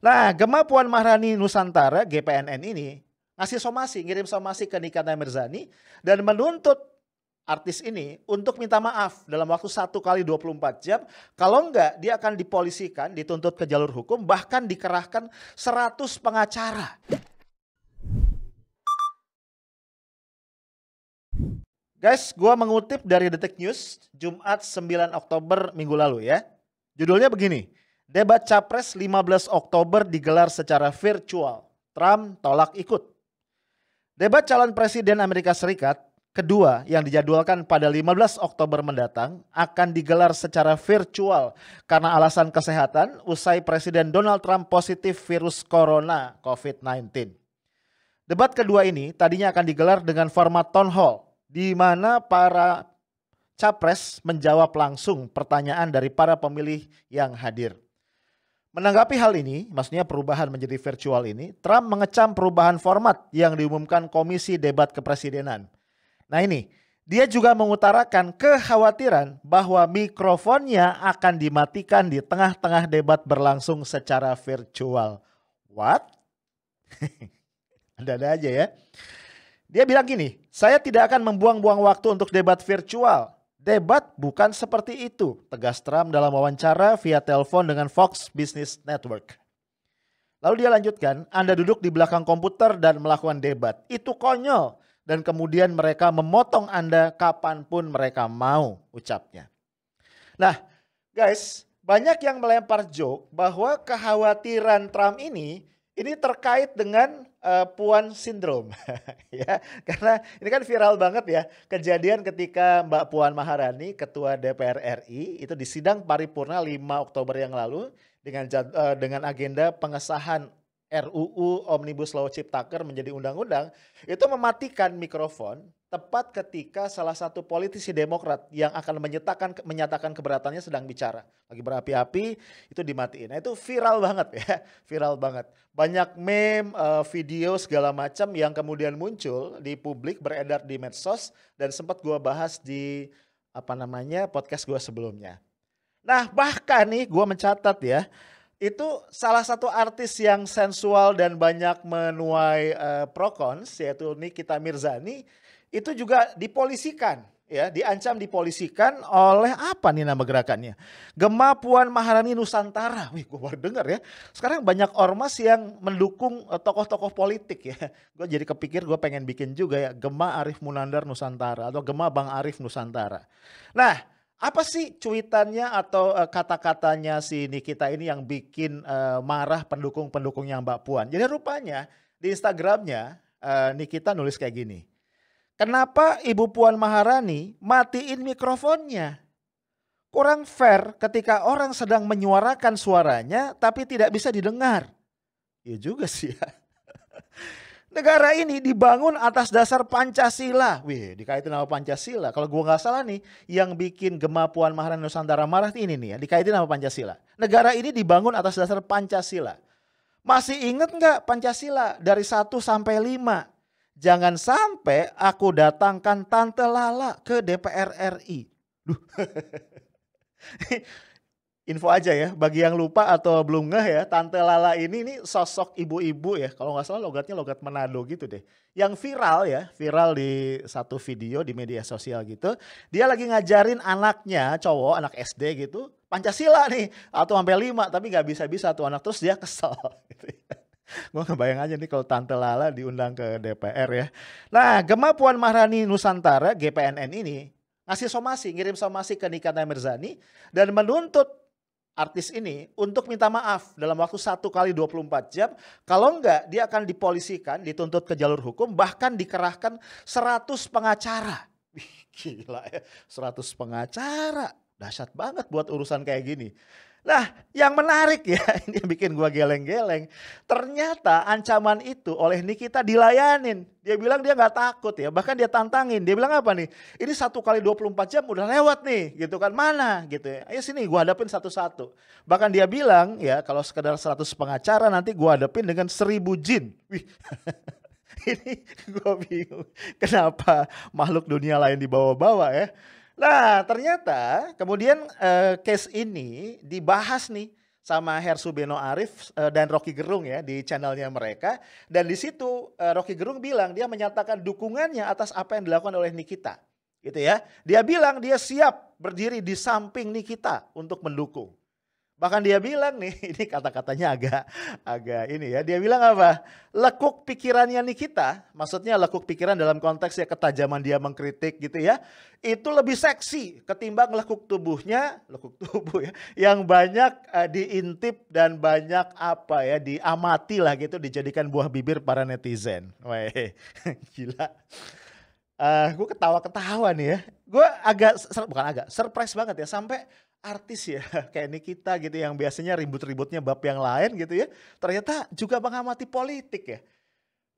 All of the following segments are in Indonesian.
Nah, Gema Puan Maharani Nusantara (GPNN) ini ngasih somasi, ngirim somasi ke Nikita Mirzani dan menuntut artis ini untuk minta maaf dalam waktu 1 kali 24 jam. Kalau enggak, dia akan dipolisikan, dituntut ke jalur hukum, bahkan dikerahkan 100 pengacara. Guys, gua mengutip dari Detik News, Jumat 9 Oktober minggu lalu ya. Judulnya begini, debat Capres 15 Oktober digelar secara virtual, Trump tolak ikut. Debat calon presiden Amerika Serikat kedua yang dijadwalkan pada 15 Oktober mendatang akan digelar secara virtual karena alasan kesehatan usai Presiden Donald Trump positif virus corona COVID-19. Debat kedua ini tadinya akan digelar dengan format town hall, di mana para capres menjawab langsung pertanyaan dari para pemilih yang hadir. Menanggapi hal ini, maksudnya perubahan menjadi virtual ini, Trump mengecam perubahan format yang diumumkan Komisi Debat Kepresidenan. Nah ini, dia juga mengutarakan kekhawatiran bahwa mikrofonnya akan dimatikan di tengah-tengah debat berlangsung secara virtual. What? Ada-ada aja ya. Dia bilang gini, saya tidak akan membuang-buang waktu untuk debat virtual. Debat bukan seperti itu, tegas Trump dalam wawancara via telepon dengan Fox Business Network. Lalu dia lanjutkan, Anda duduk di belakang komputer dan melakukan debat. Itu konyol. Dan kemudian mereka memotong Anda kapanpun mereka mau, ucapnya. Nah guys, banyak yang melempar joke bahwa kekhawatiran Trump ini terkait dengan Puan Syndrome. Ya, karena ini kan viral banget ya, kejadian ketika Mbak Puan Maharani, Ketua DPR RI, itu di sidang paripurna 5 Oktober yang lalu dengan agenda pengesahan RUU Omnibus Law Ciptaker menjadi undang-undang, itu mematikan mikrofon tepat ketika salah satu politisi Demokrat yang akan menyatakan keberatannya sedang bicara. Lagi berapi-api, itu dimatiin. Nah itu viral banget ya, viral banget. Banyak meme, video segala macam yang kemudian muncul di publik, beredar di medsos, dan sempat gue bahas di podcast gue sebelumnya. Nah bahkan nih gue mencatat ya, itu salah satu artis yang sensual dan banyak menuai pro cons, yaitu Nikita Mirzani, itu juga dipolisikan, ya, diancam dipolisikan oleh apa nih nama gerakannya? Gema Puan Maharani Nusantara. Wih, gue baru dengar ya. Sekarang banyak ormas yang mendukung tokoh-tokoh politik ya. Gue jadi kepikir gue pengen bikin juga ya, Gema Arif Munandar Nusantara atau Gema Bang Arif Nusantara. Nah, apa sih cuitannya atau kata-katanya si Nikita ini yang bikin marah pendukung-pendukungnya Mbak Puan? Jadi rupanya di Instagramnya Nikita nulis kayak gini. Kenapa Ibu Puan Maharani matiin mikrofonnya? Kurang fair ketika orang sedang menyuarakan suaranya tapi tidak bisa didengar. Iya juga sih ya. Negara ini dibangun atas dasar Pancasila. Wih, dikaitin sama Pancasila. Kalau gua nggak salah nih, yang bikin Gema Puan Maharani Nusantara marah ini nih ya, dikaitin sama Pancasila. Negara ini dibangun atas dasar Pancasila. Masih inget nggak Pancasila dari 1 sampai 5? Jangan sampai aku datangkan Tante Lala ke DPR RI. Duh. Info aja ya, bagi yang lupa atau belum ngeh ya, Tante Lala ini sosok ibu-ibu ya, kalau nggak salah logatnya logat Manado gitu deh. Yang viral ya, viral di satu video di media sosial gitu. Dia lagi ngajarin anaknya, cowok, anak SD gitu, Pancasila nih, atau sampai 5, tapi nggak bisa-bisa tuh anak, terus dia kesel. Gitu ya. Gue ngebayang aja nih kalau Tante Lala diundang ke DPR ya. Nah, Gema Puan Maharani Nusantara (GPNN) ini ngasih somasi, ngirim somasi ke Nikita Mirzani dan menuntut artis ini untuk minta maaf dalam waktu 1 kali 24 jam. Kalau enggak, dia akan dipolisikan, dituntut ke jalur hukum, bahkan dikerahkan 100 pengacara. Wih, gila ya, 100 pengacara. Dahsyat banget buat urusan kayak gini. Nah, yang menarik ya, ini yang bikin gua geleng-geleng. Ternyata ancaman itu oleh Nikita dilayanin. Dia bilang dia nggak takut ya, bahkan dia tantangin. Dia bilang apa nih? Ini 1 kali 24 jam udah lewat nih, gitu kan? Mana gitu ya? Ayo sini gua hadapin satu-satu. Bahkan dia bilang ya, kalau sekedar 100 pengacara nanti gua hadapin dengan 1000 jin. Wih. Ini gua bingung. Kenapa makhluk dunia lain dibawa-bawa ya? Nah ternyata kemudian case ini dibahas nih sama Hersu Beno Arif dan Rocky Gerung ya di channelnya mereka. Dan di situ Rocky Gerung bilang dia menyatakan dukungannya atas apa yang dilakukan oleh Nikita. Gitu ya. Dia bilang dia siap berdiri di samping Nikita untuk mendukung. Bahkan dia bilang nih, ini kata-katanya agak ini ya. Dia bilang apa? Lekuk pikirannya Nikita, maksudnya lekuk pikiran dalam konteks ya ketajaman dia mengkritik gitu ya. Itu lebih seksi ketimbang lekuk tubuhnya, lekuk tubuh ya, yang banyak diintip dan banyak apa ya, diamati lah gitu, dijadikan buah bibir para netizen. Weh, gila. Gue ketawa-ketawa nih ya. Gue surprise banget ya, sampai artis ya kayak Nikita gitu yang biasanya ribut-ributnya bab yang lain gitu ya, ternyata juga mengamati politik ya.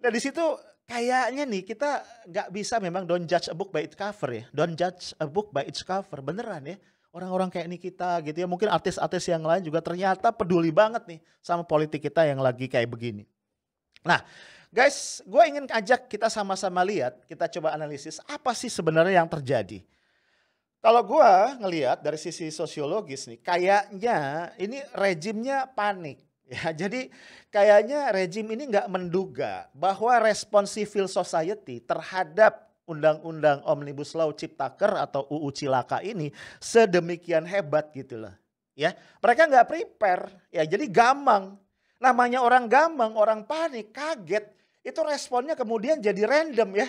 Nah di situ kayaknya nih kita nggak bisa memang don't judge a book by its cover ya, don't judge a book by its cover, beneran ya. Orang-orang kayak Nikita gitu ya, mungkin artis-artis yang lain juga ternyata peduli banget nih sama politik kita yang lagi kayak begini. Nah guys, gue ingin ajak kita sama-sama lihat, kita coba analisis apa sih sebenarnya yang terjadi. Kalau gue ngelihat dari sisi sosiologis nih, kayaknya ini rejimnya panik. Ya, jadi kayaknya rejim ini nggak menduga bahwa respon civil society terhadap undang-undang Omnibus Law Ciptaker atau UU Cilaka ini sedemikian hebat gitu loh. Ya, mereka nggak prepare. Ya, jadi gamang. Namanya orang gamang, orang panik, kaget. Itu responnya kemudian jadi random ya.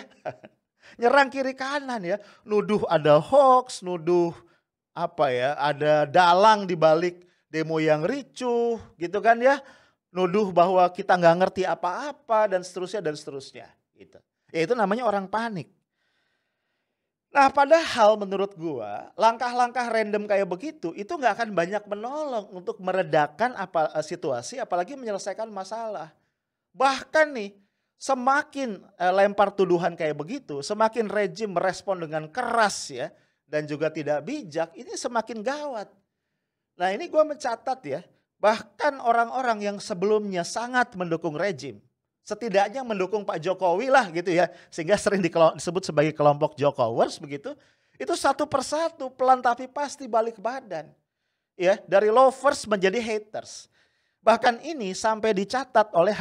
Nyerang kiri kanan ya, nuduh ada hoax, nuduh apa ya, ada dalang di balik demo yang ricuh gitu kan ya, nuduh bahwa kita nggak ngerti apa-apa dan seterusnya gitu. Ya itu namanya orang panik. Nah padahal menurut gua langkah-langkah random kayak begitu itu nggak akan banyak menolong untuk meredakan situasi apalagi menyelesaikan masalah. Bahkan nih semakin lempar tuduhan kayak begitu, semakin rejim merespon dengan keras ya dan juga tidak bijak, ini semakin gawat. Nah ini gue mencatat ya, bahkan orang-orang yang sebelumnya sangat mendukung rejim, setidaknya mendukung Pak Jokowi lah gitu ya, sehingga sering disebut sebagai kelompok Jokowers begitu, itu satu persatu pelan tapi pasti balik badan. Ya, dari lovers menjadi haters. Bahkan ini sampai dicatat oleh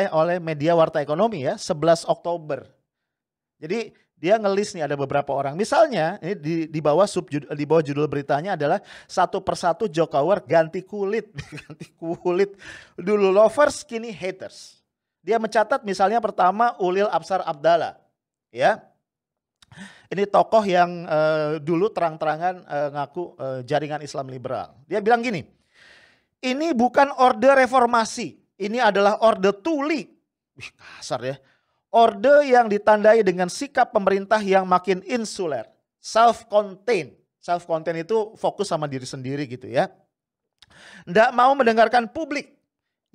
oleh media Warta Ekonomi ya, 11 Oktober. Jadi dia ngelis nih ada beberapa orang. Misalnya ini di bawah judul beritanya adalah satu persatu Jokower ganti kulit, ganti kulit. Dulu lovers kini haters. Dia mencatat misalnya pertama Ulil Absar Abdallah. Ya. Ini tokoh yang dulu terang-terangan ngaku jaringan Islam liberal. Dia bilang gini, ini bukan orde reformasi, ini adalah orde tuli. Wih, kasar ya. Orde yang ditandai dengan sikap pemerintah yang makin insuler, self-contained. Self-contained itu fokus sama diri sendiri gitu ya. Nggak mau mendengarkan publik,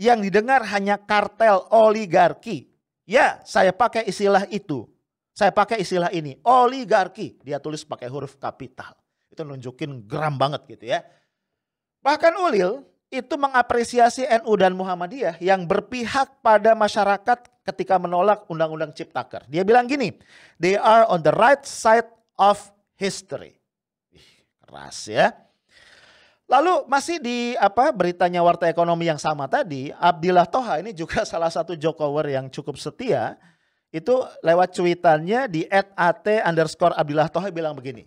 yang didengar hanya kartel oligarki. Ya, saya pakai istilah itu. Saya pakai istilah ini, oligarki. Dia tulis pakai huruf kapital. Itu nunjukin geram banget gitu ya. Bahkan Ulil itu mengapresiasi NU dan Muhammadiyah yang berpihak pada masyarakat ketika menolak Undang-Undang Ciptaker. Dia bilang gini, they are on the right side of history. Keras ya. Lalu masih di beritanya Warta Ekonomi yang sama tadi, Abdillah Toha ini juga salah satu Jokower yang cukup setia. Itu lewat cuitannya di @at_Abdillah Toha bilang begini,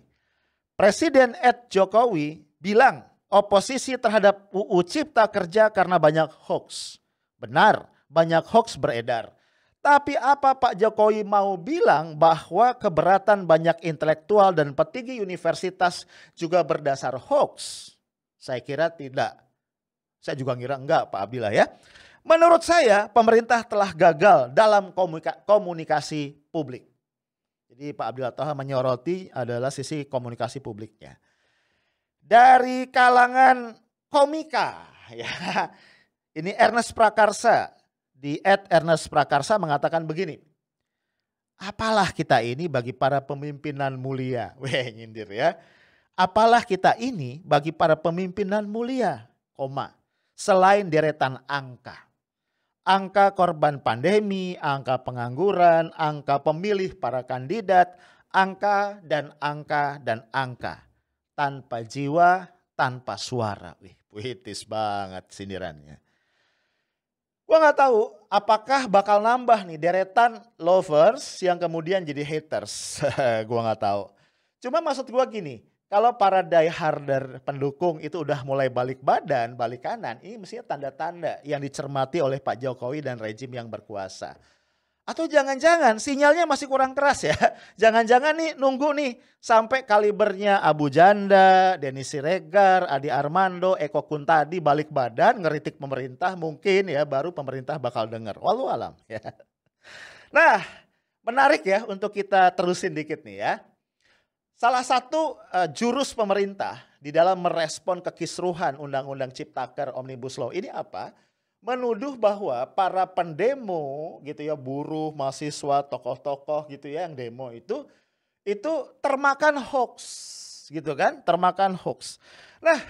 Presiden Jokowi bilang oposisi terhadap UU Cipta Kerja karena banyak hoax. Benar, banyak hoax beredar. Tapi apa Pak Jokowi mau bilang bahwa keberatan banyak intelektual dan petinggi universitas juga berdasar hoax? Saya kira tidak. Saya juga ngira enggak Pak Abdillah ya. Menurut saya pemerintah telah gagal dalam komunikasi publik. Jadi Pak Abdillah Toha menyoroti adalah sisi komunikasi publiknya. Dari kalangan komika ya. Ini Ernest Prakarsa di @ErnestPrakarsa mengatakan begini. Apalah kita ini bagi para pemimpinan mulia. Weh nyindir ya. Apalah kita ini bagi para pemimpinan mulia, selain deretan angka. Angka korban pandemi, angka pengangguran, angka pemilih para kandidat, angka dan angka dan angka. Tanpa jiwa, tanpa suara. Wih, Puitis banget sindirannya. Gua nggak tahu apakah bakal nambah nih deretan lovers yang kemudian jadi haters. Gua nggak tahu. Cuma maksud gua gini, kalau para dieharder pendukung itu udah mulai balik badan, balik kanan, ini mestinya tanda-tanda yang dicermati oleh Pak Jokowi dan rejim yang berkuasa. Atau jangan-jangan sinyalnya masih kurang keras ya. Jangan-jangan nih nunggu nih sampai kalibernya Abu Janda, Denny Siregar, Adi Armando, Eko Kuntadi balik badan ngeritik pemerintah mungkin ya baru pemerintah bakal denger. Walau alam ya. Nah menarik ya untuk kita terusin dikit nih ya. Salah satu jurus pemerintah di dalam merespon kekisruhan Undang-Undang Ciptaker Omnibus Law ini apa? Menuduh bahwa para pendemo gitu ya, buruh, mahasiswa, tokoh-tokoh gitu ya yang demo itu termakan hoax gitu kan, termakan hoax. Nah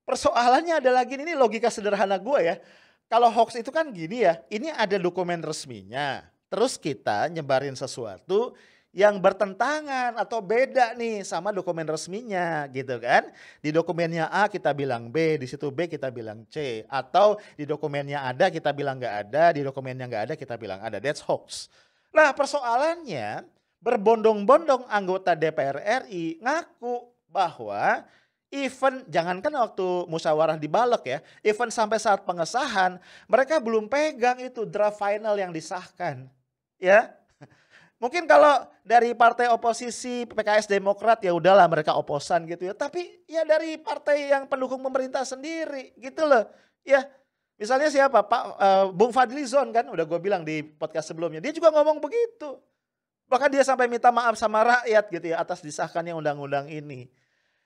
persoalannya adalah gini, ini logika sederhana gue ya. Kalau hoax itu kan gini ya, ini ada dokumen resminya, terus kita nyebarin sesuatu yang bertentangan atau beda nih sama dokumen resminya gitu kan. Di dokumennya A kita bilang B, di situ B kita bilang C. Atau di dokumennya ada kita bilang nggak ada, di dokumennya nggak ada kita bilang ada. That's hoax. Nah persoalannya berbondong-bondong anggota DPR RI ngaku bahwa even jangankan waktu musyawarah di Balek ya, even sampai saat pengesahan mereka belum pegang itu draft final yang disahkan ya. Mungkin kalau dari partai oposisi PKS Demokrat ya udahlah mereka oposan gitu ya. Tapi ya dari partai yang pendukung pemerintah sendiri gitu loh. Ya misalnya siapa Bung Fadlizon kan udah gue bilang di podcast sebelumnya. Dia juga ngomong begitu. Bahkan dia sampai minta maaf sama rakyat gitu ya atas disahkannya undang-undang ini.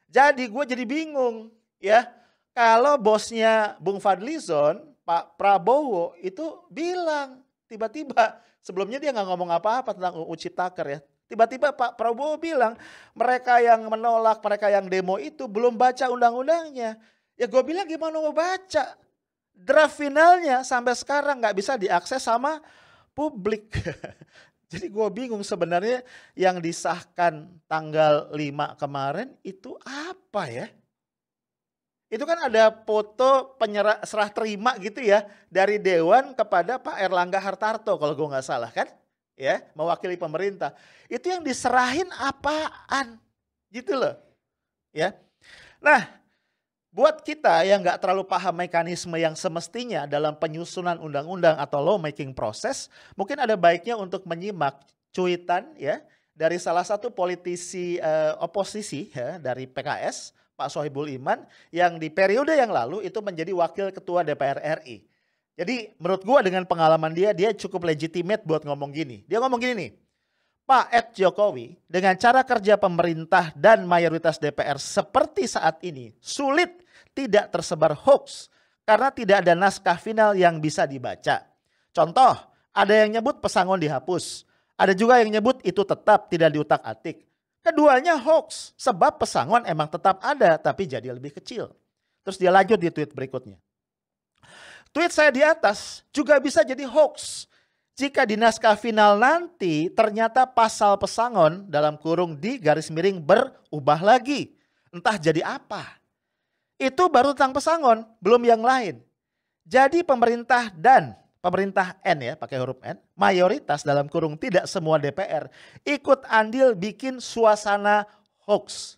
Jadi gue jadi bingung ya. Kalau bosnya Bung Fadlizon, Pak Prabowo itu bilang tiba-tiba. Sebelumnya dia nggak ngomong apa-apa tentang UU Ciptaker ya. Tiba-tiba Pak Prabowo bilang mereka yang menolak, mereka yang demo itu belum baca undang-undangnya. Ya gue bilang gimana mau baca? Draft finalnya sampai sekarang nggak bisa diakses sama publik. Jadi gue bingung sebenarnya yang disahkan tanggal 5 kemarin itu apa ya? Itu kan ada foto serah terima gitu ya dari Dewan kepada Pak Erlangga Hartarto kalau gue nggak salah kan, ya mewakili pemerintah. Itu yang diserahin apaan, gitu loh, ya. Nah, buat kita yang nggak terlalu paham mekanisme yang semestinya dalam penyusunan undang-undang atau law making proses, mungkin ada baiknya untuk menyimak cuitan ya dari salah satu politisi oposisi ya dari PKS. Pak Sohibul Iman yang di periode yang lalu itu menjadi wakil ketua DPR RI. Jadi menurut gua dengan pengalaman dia cukup legitimate buat ngomong gini. Dia ngomong gini nih, Pak Jokowi dengan cara kerja pemerintah dan mayoritas DPR seperti saat ini sulit tidak tersebar hoax karena tidak ada naskah final yang bisa dibaca. Contoh, ada yang nyebut pesangon dihapus, ada juga yang nyebut itu tetap tidak diutak-atik. Keduanya hoax, sebab pesangon emang tetap ada tapi jadi lebih kecil. Terus dia lanjut di tweet berikutnya. Tweet saya di atas juga bisa jadi hoax jika di naskah final nanti ternyata pasal pesangon dalam kurung di garis miring berubah lagi. Entah jadi apa. Itu baru tentang pesangon, belum yang lain. Jadi pemerintah N ya pakai huruf N, mayoritas dalam kurung tidak semua DPR ikut andil bikin suasana hoax.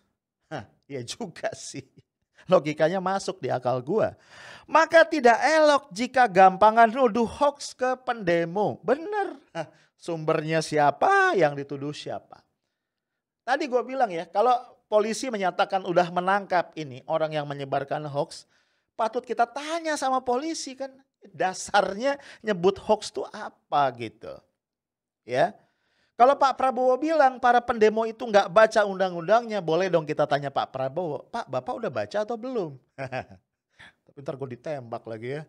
Ya juga sih. Logikanya masuk di akal gua. Maka tidak elok jika gampangan nuduh hoax ke pendemo. Bener. Sumbernya siapa, yang dituduh siapa. Tadi gua bilang ya, kalau polisi menyatakan udah menangkap ini orang yang menyebarkan hoax, patut kita tanya sama polisi kan. Dasarnya nyebut hoax itu apa gitu. Ya. Kalau Pak Prabowo bilang para pendemo itu nggak baca undang-undangnya, boleh dong kita tanya Pak Prabowo, Pak Bapak udah baca atau belum? Tapi ntar gue ditembak lagi ya.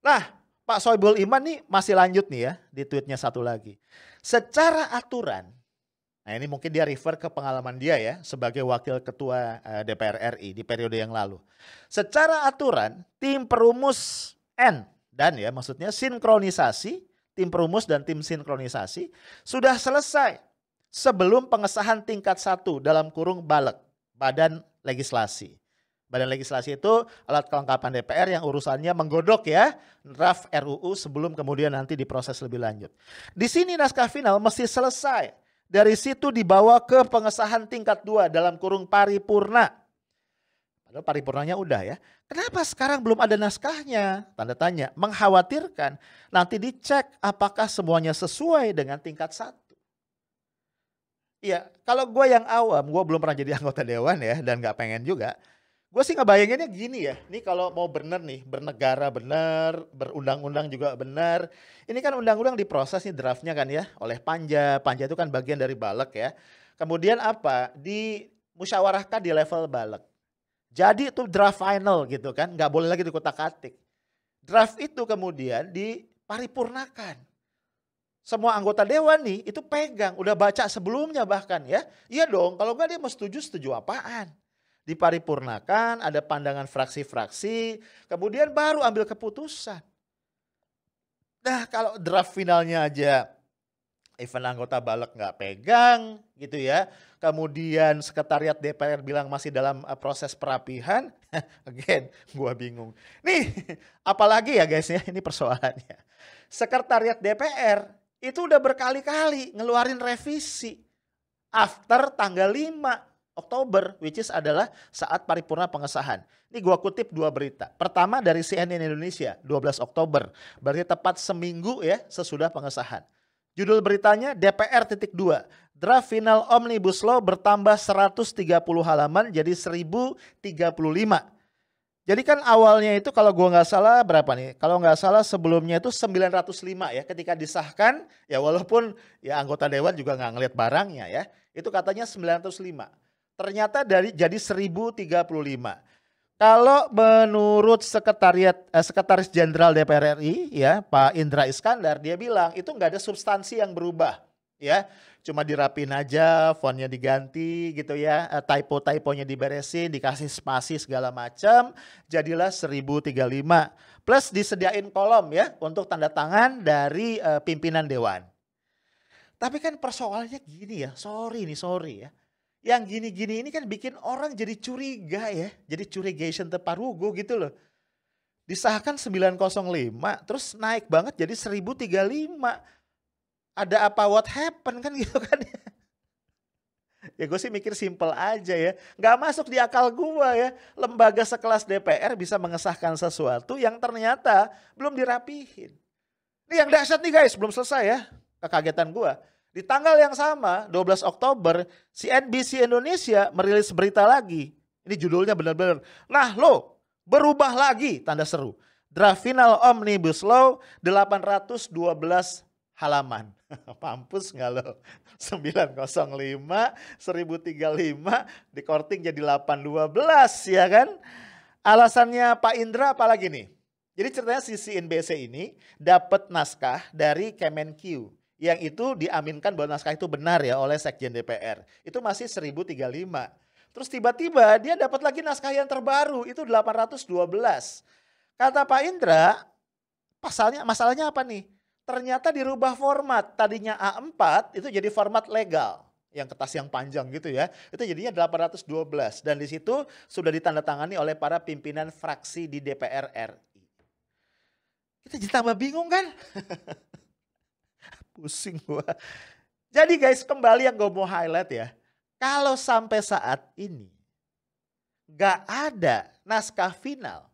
Nah Pak Sohibul Iman nih masih lanjut nih ya di tweetnya satu lagi. Secara aturan, nah ini mungkin dia refer ke pengalaman dia ya sebagai wakil ketua DPR RI di periode yang lalu. Secara aturan tim perumus N dan ya maksudnya sinkronisasi, tim perumus dan tim sinkronisasi sudah selesai sebelum pengesahan tingkat 1 dalam kurung Balek, Badan Legislasi. Badan legislasi itu alat kelengkapan DPR yang urusannya menggodok ya draft RUU sebelum kemudian nanti diproses lebih lanjut. Di sini naskah final mesti selesai. Dari situ dibawa ke pengesahan tingkat 2 dalam kurung paripurna. Padahal paripurnanya udah ya. Kenapa sekarang belum ada naskahnya? Tanda tanya. Mengkhawatirkan nanti dicek apakah semuanya sesuai dengan tingkat 1. Iya, kalau gue yang awam, gue belum pernah jadi anggota dewan ya, dan gak pengen juga. Gue sih ngebayanginnya gini ya, ini kalau mau bener nih, bernegara bener, berundang-undang juga bener. Ini kan undang-undang diproses nih draftnya kan ya, oleh Panja. Panja itu kan bagian dari Balek ya. Kemudian apa? Dimusyawarahkan di level Balek. Jadi itu draft final gitu kan, gak boleh lagi dikutak-atik. Draft itu kemudian diparipurnakan. Semua anggota dewan nih itu pegang, udah baca sebelumnya bahkan ya. Iya dong, kalau enggak dia mau setuju apaan. Diparipurnakan, ada pandangan fraksi-fraksi, kemudian baru ambil keputusan. Nah kalau draft finalnya aja even anggota Balek nggak pegang gitu ya. Kemudian sekretariat DPR bilang masih dalam proses perapihan. Again, gua bingung. Nih, apalagi ya guys ya, ini persoalannya. Sekretariat DPR itu udah berkali-kali ngeluarin revisi after tanggal 5 Oktober, which is adalah saat paripurna pengesahan. Ini gua kutip 2 berita. Pertama dari CNN Indonesia, 12 Oktober. Berarti tepat seminggu ya sesudah pengesahan. Judul beritanya DPR.2, draft final Omnibus Law bertambah 130 halaman jadi 1035. Jadi kan awalnya itu kalau gua nggak salah berapa nih? Kalau nggak salah sebelumnya itu 905 ya ketika disahkan ya walaupun ya anggota dewan juga nggak ngeliat barangnya ya. Itu katanya 905. Ternyata jadi 1035. Kalau menurut Sekretaris Jenderal DPR RI ya Pak Indra Iskandar dia bilang itu nggak ada substansi yang berubah ya. Cuma dirapin aja, fontnya diganti gitu ya, typo-typonya diberesin, dikasih spasi segala macam, jadilah 1035. Plus disediain kolom ya untuk tanda tangan dari pimpinan dewan. Tapi kan persoalannya gini ya, sorry ya. Yang gini-gini ini kan bikin orang jadi curiga ya, jadi curigation terparugu gitu loh. Disahkan 905, terus naik banget jadi 1035. Ada apa, what happen kan gitu kan ya. Ya gue sih mikir simple aja ya. Gak masuk di akal gue ya. Lembaga sekelas DPR bisa mengesahkan sesuatu yang ternyata belum dirapihin. Ini yang dahsyat nih guys, belum selesai ya. Kekagetan gue. Di tanggal yang sama, 12 Oktober, CNBC Indonesia merilis berita lagi. Ini judulnya benar-benar. Nah lo, berubah lagi, tanda seru. Draft final Omnibus Law 812 halaman. Mampus nggak lo? 905, 1035 di korting jadi 812 ya kan? Alasannya Pak Indra apalagi nih? Jadi ceritanya si CNBC ini dapat naskah dari Kemenq yang itu diaminkan bahwa naskah itu benar ya oleh Sekjen DPR. Itu masih 1035. Terus tiba-tiba dia dapat lagi naskah yang terbaru itu 812. Kata Pak Indra, masalahnya apa nih? Ternyata dirubah format, tadinya A4 itu jadi format legal, yang kertas yang panjang gitu ya, itu jadinya 812 dan di situ sudah ditandatangani oleh para pimpinan fraksi di DPR RI. Kita jadi tambah bingung kan? Pusing gua. Jadi guys kembali yang gue mau highlight ya, kalau sampai saat ini gak ada naskah final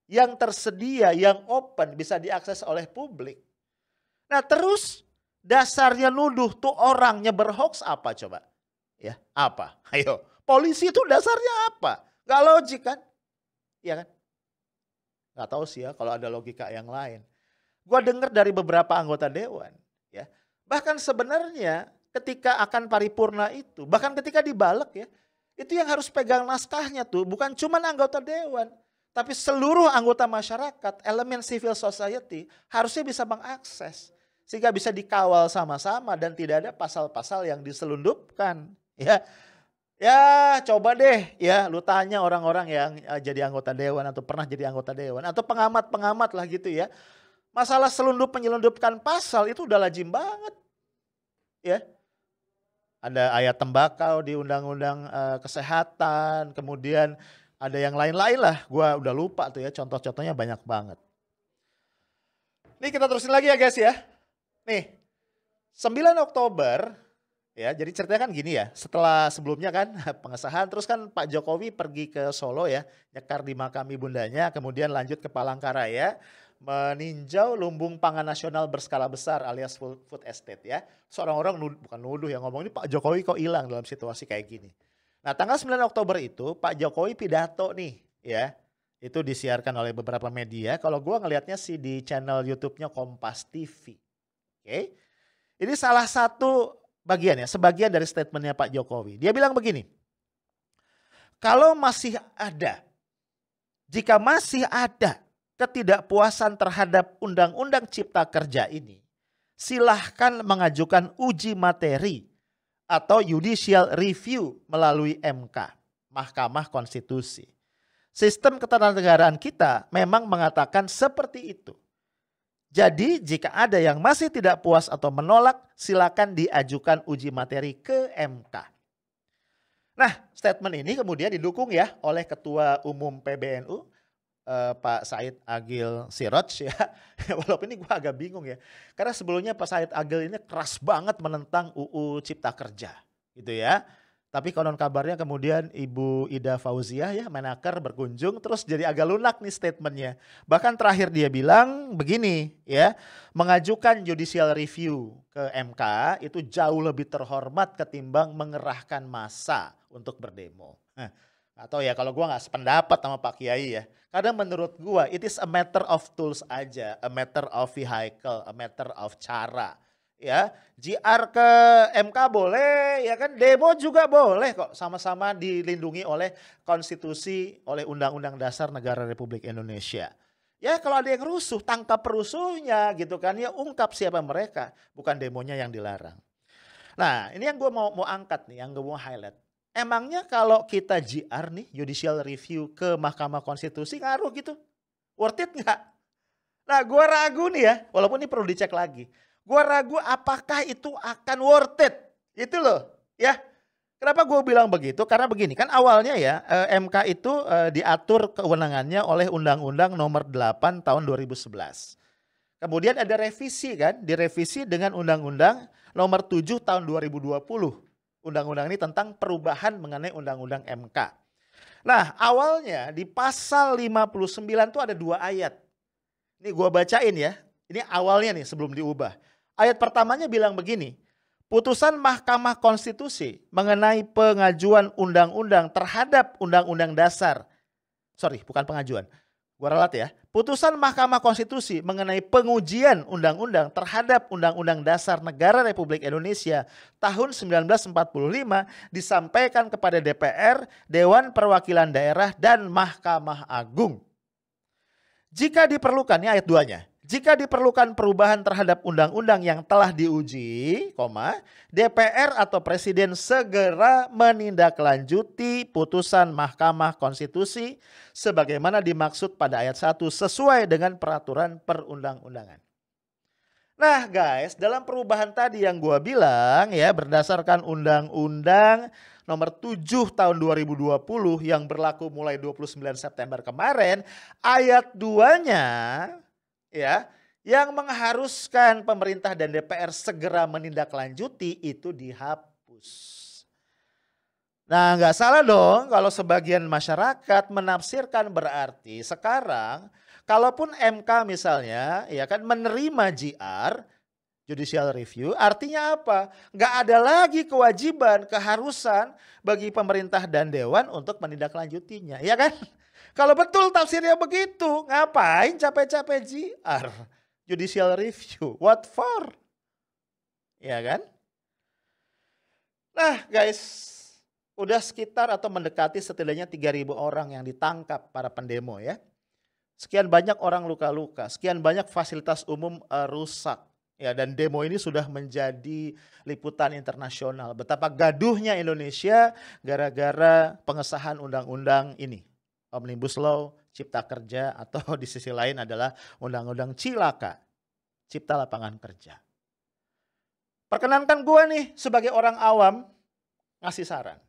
yang tersedia, yang open bisa diakses oleh publik. Nah terus dasarnya nuduh tuh orang nyebar hoax apa coba? Ya apa? Ayo polisi itu dasarnya apa? Gak logik kan? Iya kan? Gak tahu sih ya kalau ada logika yang lain. Gua dengar dari beberapa anggota dewan ya. Bahkan sebenarnya ketika akan paripurna itu, bahkan ketika dibalik ya, itu yang harus pegang naskahnya tuh bukan cuma anggota dewan. Tapi seluruh anggota masyarakat, elemen civil society harusnya bisa mengakses. Sehingga bisa dikawal sama-sama dan tidak ada pasal-pasal yang diselundupkan. Ya coba deh ya lu tanya orang-orang yang jadi anggota dewan atau pernah jadi anggota dewan. Atau pengamat-pengamat lah gitu ya. Masalah menyelundupkan pasal itu udah lazim banget. Ya. Ada ayat tembakau di undang-undang kesehatan. Kemudian ada yang lain-lain lah. Gua udah lupa tuh ya, contoh-contohnya banyak banget. Nih kita terusin lagi ya guys ya. Nih, 9 Oktober ya, jadi ceritanya kan gini ya. Setelah sebelumnya kan pengesahan, terus kan Pak Jokowi pergi ke Solo ya, nyekar di makam ibundanya, kemudian lanjut ke Palangkaraya, meninjau lumbung pangan nasional berskala besar alias food estate ya. Seorang orang bukan nuduh yang ngomong ini Pak Jokowi kok hilang dalam situasi kayak gini. Nah, tanggal 9 Oktober itu Pak Jokowi pidato nih ya. Itu disiarkan oleh beberapa media. Kalau gua ngelihatnya sih di channel YouTube-nya Kompas TV. Oke. Ini salah satu bagian ya, sebagian dari statementnya Pak Jokowi. Dia bilang begini, jika masih ada ketidakpuasan terhadap Undang-Undang Cipta Kerja ini, silahkan mengajukan uji materi atau judicial review melalui MK, Mahkamah Konstitusi. Sistem ketatanegaraan kita memang mengatakan seperti itu. Jadi jika ada yang masih tidak puas atau menolak, silakan diajukan uji materi ke MK. Nah, statement ini kemudian didukung ya oleh Ketua Umum PBNU, Pak Said Agil Siroj ya. Walaupun ini gue agak bingung ya. Karena sebelumnya Pak Said Agil ini keras banget menentang UU Cipta Kerja gitu ya. Tapi konon kabarnya kemudian Ibu Ida Fauziah ya Menaker berkunjung terus jadi agak lunak nih statementnya. Bahkan terakhir dia bilang begini ya, mengajukan judicial review ke MK itu jauh lebih terhormat ketimbang mengerahkan massa untuk berdemo. Atau ya kalau gua nggak sependapat sama Pak Kiai ya. Karena menurut gua it is a matter of tools aja, a matter of vehicle, a matter of cara. Ya, JR ke MK boleh, ya kan, demo juga boleh kok, sama-sama dilindungi oleh konstitusi, oleh Undang-Undang Dasar Negara Republik Indonesia. Ya kalau ada yang rusuh, tangkap perusuhnya gitu kan, ya ungkap siapa mereka, bukan demonya yang dilarang. Nah ini yang gue mau angkat nih, yang gue mau highlight. Emangnya kalau kita JR nih, judicial review ke Mahkamah Konstitusi ngaruh gitu? Worth it nggak? Nah gue ragu nih ya, walaupun ini perlu dicek lagi. Gue ragu apakah itu akan worth it. Itu loh ya. Kenapa gue bilang begitu? Karena begini kan awalnya ya MK itu diatur kewenangannya oleh Undang-Undang nomor 8 tahun 2011. Kemudian ada revisi kan, direvisi dengan Undang-Undang nomor 7 tahun 2020. Undang-undang ini tentang perubahan mengenai Undang-Undang MK. Nah awalnya di pasal 59 itu ada 2 ayat. Ini gue bacain ya. Ini awalnya nih sebelum diubah. Ayat pertamanya bilang begini, putusan Mahkamah Konstitusi mengenai pengajuan undang-undang terhadap Undang-Undang Dasar. Sorry, bukan pengajuan. Gua ralat ya. Putusan Mahkamah Konstitusi mengenai pengujian undang-undang terhadap Undang-Undang Dasar Negara Republik Indonesia tahun 1945 disampaikan kepada DPR, Dewan Perwakilan Daerah, dan Mahkamah Agung. Jika diperlukan, ini ayat 2-nya. Jika diperlukan perubahan terhadap undang-undang yang telah diuji, DPR atau Presiden segera menindaklanjuti putusan Mahkamah Konstitusi sebagaimana dimaksud pada ayat 1 sesuai dengan peraturan perundang-undangan. Nah guys, dalam perubahan tadi yang gua bilang ya berdasarkan Undang-Undang nomor 7 tahun 2020 yang berlaku mulai 29 September kemarin, ayat 2-nya ya, yang mengharuskan pemerintah dan DPR segera menindaklanjuti itu dihapus. Nah nggak salah dong kalau sebagian masyarakat menafsirkan berarti sekarang kalaupun MK misalnya ya kan menerima JR, judicial review, artinya apa? Nggak ada lagi kewajiban, keharusan bagi pemerintah dan dewan untuk menindaklanjutinya, ya kan? Kalau betul tafsirnya begitu, ngapain capek-capek JR? Judicial review, what for? Ya kan? Nah guys, udah sekitar atau mendekati setidaknya 3.000 orang yang ditangkap para pendemo ya. Sekian banyak orang luka-luka, sekian banyak fasilitas umum rusak. Ya, dan demo ini sudah menjadi liputan internasional. Betapa gaduhnya Indonesia gara-gara pengesahan undang-undang ini. Omnibus Law, Cipta Kerja, atau di sisi lain adalah Undang-Undang Cilaka, Cipta Lapangan Kerja. Perkenankan gue nih sebagai orang awam ngasih saran.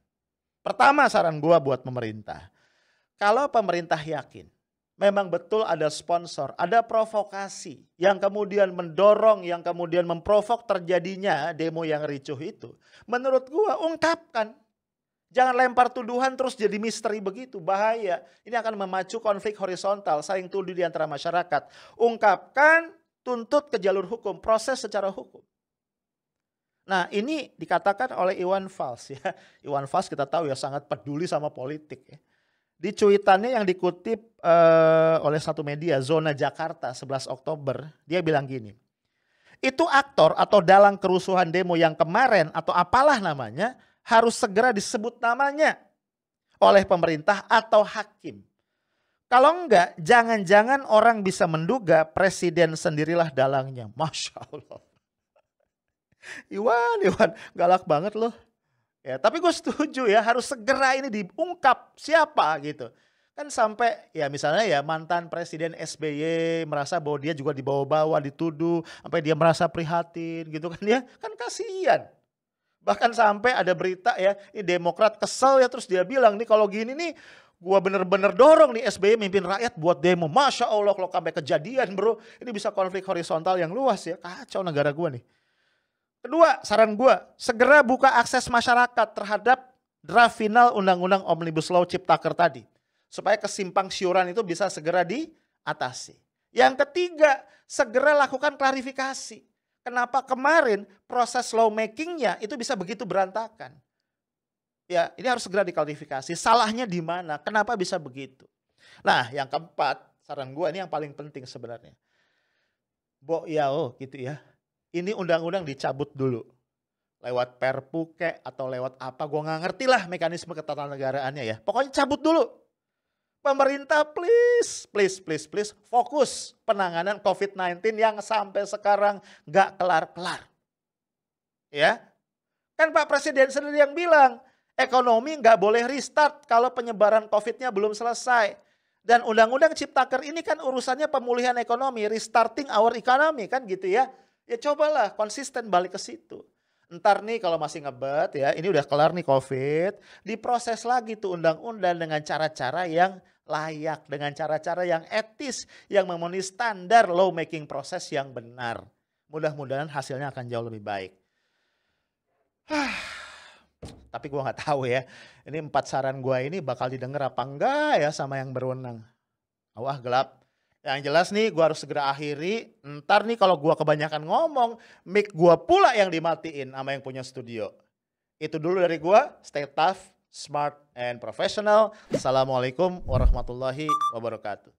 Pertama saran gue buat pemerintah. Kalau pemerintah yakin memang betul ada sponsor, ada provokasi yang kemudian mendorong, yang kemudian memprovok terjadinya demo yang ricuh itu. Menurut gua ungkapkan. Jangan lempar tuduhan terus jadi misteri begitu, bahaya. Ini akan memacu konflik horizontal, saling tuduh di antara masyarakat. Ungkapkan, tuntut ke jalur hukum, proses secara hukum. Nah, ini dikatakan oleh Iwan Fals ya. Iwan Fals kita tahu ya sangat peduli sama politik ya. Di cuitannya yang dikutip oleh satu media, Zona Jakarta 11 Oktober, dia bilang gini, itu aktor atau dalang kerusuhan demo yang kemarin atau apalah namanya, harus segera disebut namanya oleh pemerintah atau hakim. Kalau enggak, jangan-jangan orang bisa menduga presiden sendirilah dalangnya. Masya Allah. Iwan, galak banget loh. Ya, tapi gue setuju ya, harus segera ini diungkap siapa gitu. Kan sampai ya misalnya ya mantan presiden SBY merasa bahwa dia juga dibawa-bawa, dituduh, sampai dia merasa prihatin gitu kan ya. Kan kasihan. Bahkan sampai ada berita ya, ini Demokrat kesel ya terus dia bilang nih kalau gini nih gua bener-bener dorong nih SBY mimpin rakyat buat demo. Masya Allah kalau sampai kejadian bro, ini bisa konflik horizontal yang luas ya, kacau negara gua nih. Kedua, saran gue, segera buka akses masyarakat terhadap draft final Undang-Undang Omnibus Law Ciptaker tadi. Supaya kesimpang siuran itu bisa segera diatasi. Yang ketiga, segera lakukan klarifikasi. Kenapa kemarin proses lawmakingnya itu bisa begitu berantakan. Ya, ini harus segera diklarifikasi. Salahnya di mana? Kenapa bisa begitu? Nah, yang keempat, saran gue ini yang paling penting sebenarnya. Gitu ya. Ini undang-undang dicabut dulu. Lewat perpu atau lewat apa, gue gak ngerti lah mekanisme ketatanegaraan ya. Pokoknya cabut dulu. Pemerintah please fokus penanganan COVID-19 yang sampai sekarang gak kelar-kelar. Ya, kan Pak Presiden sendiri yang bilang, ekonomi gak boleh restart kalau penyebaran COVID-nya belum selesai. Dan Undang-Undang Ciptaker ini kan urusannya pemulihan ekonomi, restarting our economy kan gitu ya. Ya cobalah konsisten balik ke situ. Ntar nih kalau masih ngebet ya, ini udah kelar nih COVID, diproses lagi tuh undang-undang dengan cara-cara yang layak, dengan cara-cara yang etis, yang memenuhi standar lawmaking proses yang benar. Mudah-mudahan hasilnya akan jauh lebih baik. Tapi gue nggak tahu ya, ini 4 saran gue ini bakal didengar apa enggak ya sama yang berwenang. Wah gelap. Yang jelas nih gue harus segera akhiri. Ntar nih kalau gue kebanyakan ngomong, mic gue pula yang dimatiin sama yang punya studio. Itu dulu dari gue. Stay tough, smart, and professional. Assalamualaikum warahmatullahi wabarakatuh.